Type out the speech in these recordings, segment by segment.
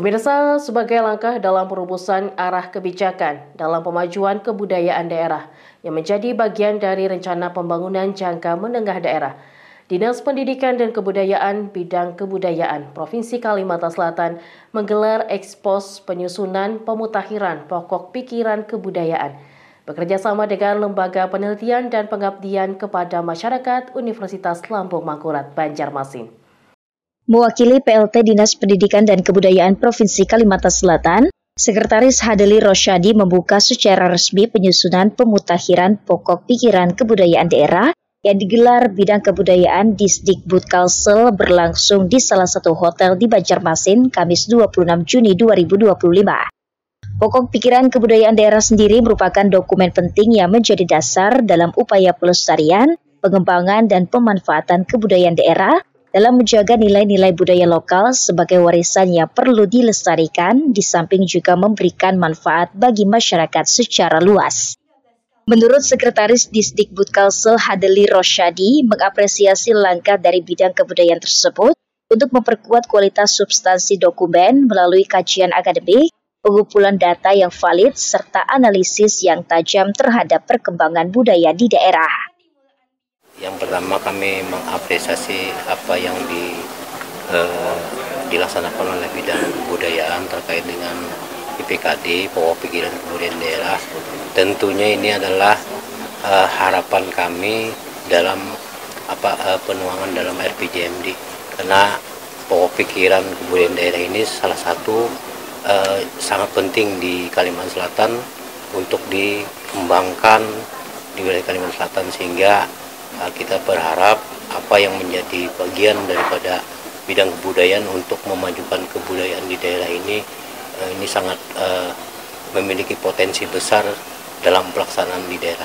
Pemirsa, sebagai langkah dalam perumusan arah kebijakan dalam pemajuan kebudayaan daerah yang menjadi bagian dari rencana pembangunan jangka menengah daerah, Dinas Pendidikan dan Kebudayaan Bidang Kebudayaan Provinsi Kalimantan Selatan menggelar ekspos penyusunan pemutakhiran pokok pikiran kebudayaan bekerjasama dengan Lembaga Penelitian dan Pengabdian kepada Masyarakat Universitas Lampung Mangkurat, Banjarmasin. Mewakili PLT Dinas Pendidikan dan Kebudayaan Provinsi Kalimantan Selatan, Sekretaris Hadeli Rosyadi membuka secara resmi penyusunan pemutakhiran pokok pikiran kebudayaan daerah yang digelar Bidang Kebudayaan Disdikbud Kalsel berlangsung di salah satu hotel di Banjarmasin, Kamis 26 Juni 2025. Pokok pikiran kebudayaan daerah sendiri merupakan dokumen penting yang menjadi dasar dalam upaya pelestarian, pengembangan, dan pemanfaatan kebudayaan daerah dalam menjaga nilai-nilai budaya lokal sebagai warisan yang perlu dilestarikan, di samping juga memberikan manfaat bagi masyarakat secara luas. Menurut Sekretaris Disdikbud Kalsel Hadeli Rosyadi, mengapresiasi langkah dari bidang kebudayaan tersebut untuk memperkuat kualitas substansi dokumen melalui kajian akademik, pengumpulan data yang valid, serta analisis yang tajam terhadap perkembangan budaya di daerah. Yang pertama, kami mengapresiasi apa yang dilaksanakan oleh bidang kebudayaan terkait dengan PPKD, pokok pikiran kebudayaan daerah. Tentunya ini adalah harapan kami dalam penuangan dalam RPJMD, karena pokok pikiran kebudayaan daerah ini salah satu sangat penting di Kalimantan Selatan untuk dikembangkan di wilayah Kalimantan Selatan, sehingga kita berharap apa yang menjadi bagian daripada bidang kebudayaan untuk memajukan kebudayaan di daerah ini sangat memiliki potensi besar dalam pelaksanaan di daerah.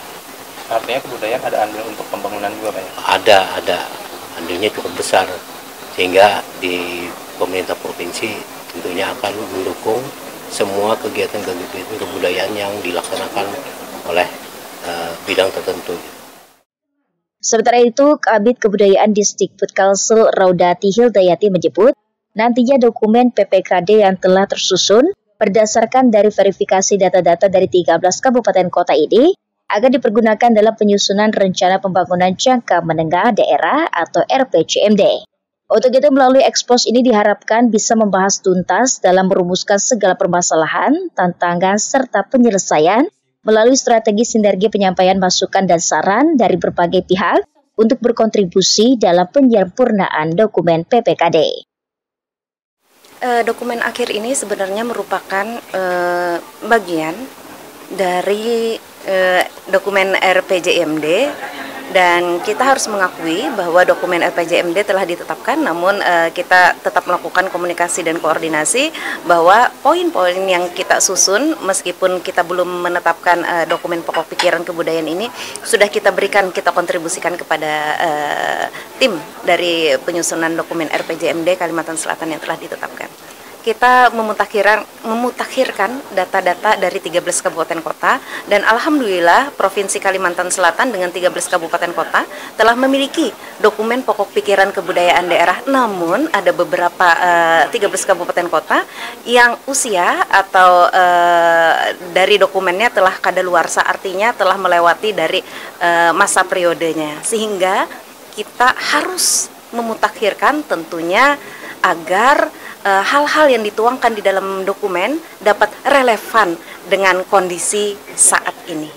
Artinya kebudayaan ada andil untuk pembangunan juga, Pak? Ada andilnya cukup besar, sehingga di pemerintah provinsi tentunya akan mendukung semua kegiatan-kegiatan kebudayaan yang dilaksanakan oleh bidang tertentu. Sementara itu, Kabid Kebudayaan Disdikbud Kalsel Raudati Hildayati menyebut, nantinya dokumen PPKD yang telah tersusun berdasarkan dari verifikasi data-data dari 13 kabupaten kota ini akan dipergunakan dalam penyusunan rencana pembangunan jangka menengah daerah atau RPJMD. Untuk itu, melalui ekspos ini diharapkan bisa membahas tuntas dalam merumuskan segala permasalahan, tantangan, serta penyelesaian melalui strategi sinergi penyampaian masukan dan saran dari berbagai pihak untuk berkontribusi dalam penyempurnaan dokumen PPKD. Dokumen akhir ini sebenarnya merupakan bagian dari dokumen RPJMD, dan kita harus mengakui bahwa dokumen RPJMD telah ditetapkan, namun kita tetap melakukan komunikasi dan koordinasi bahwa poin-poin yang kita susun, meskipun kita belum menetapkan dokumen pokok pikiran kebudayaan ini, sudah kita berikan, kita kontribusikan kepada tim dari penyusunan dokumen RPJMD Kalimantan Selatan yang telah ditetapkan. Kita memutakhirkan data-data dari 13 kabupaten kota, dan alhamdulillah Provinsi Kalimantan Selatan dengan 13 kabupaten kota telah memiliki dokumen pokok pikiran kebudayaan daerah. Namun ada beberapa 13 kabupaten kota yang usia atau dari dokumennya telah kadaluarsa, artinya telah melewati dari masa periodenya, sehingga kita harus memutakhirkan tentunya agar hal-hal yang dituangkan di dalam dokumen dapat relevan dengan kondisi saat ini.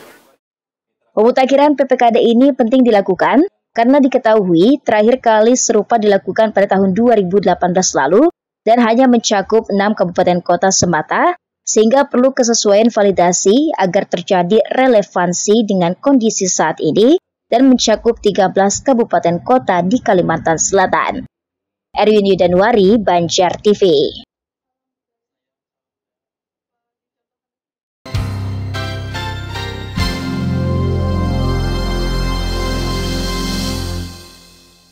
Pemutakhiran PPKD ini penting dilakukan karena diketahui terakhir kali serupa dilakukan pada tahun 2018 lalu dan hanya mencakup 6 kabupaten kota semata, sehingga perlu kesesuaian validasi agar terjadi relevansi dengan kondisi saat ini dan mencakup 13 kabupaten kota di Kalimantan Selatan. Erwin Yudanwari, Banjar TV.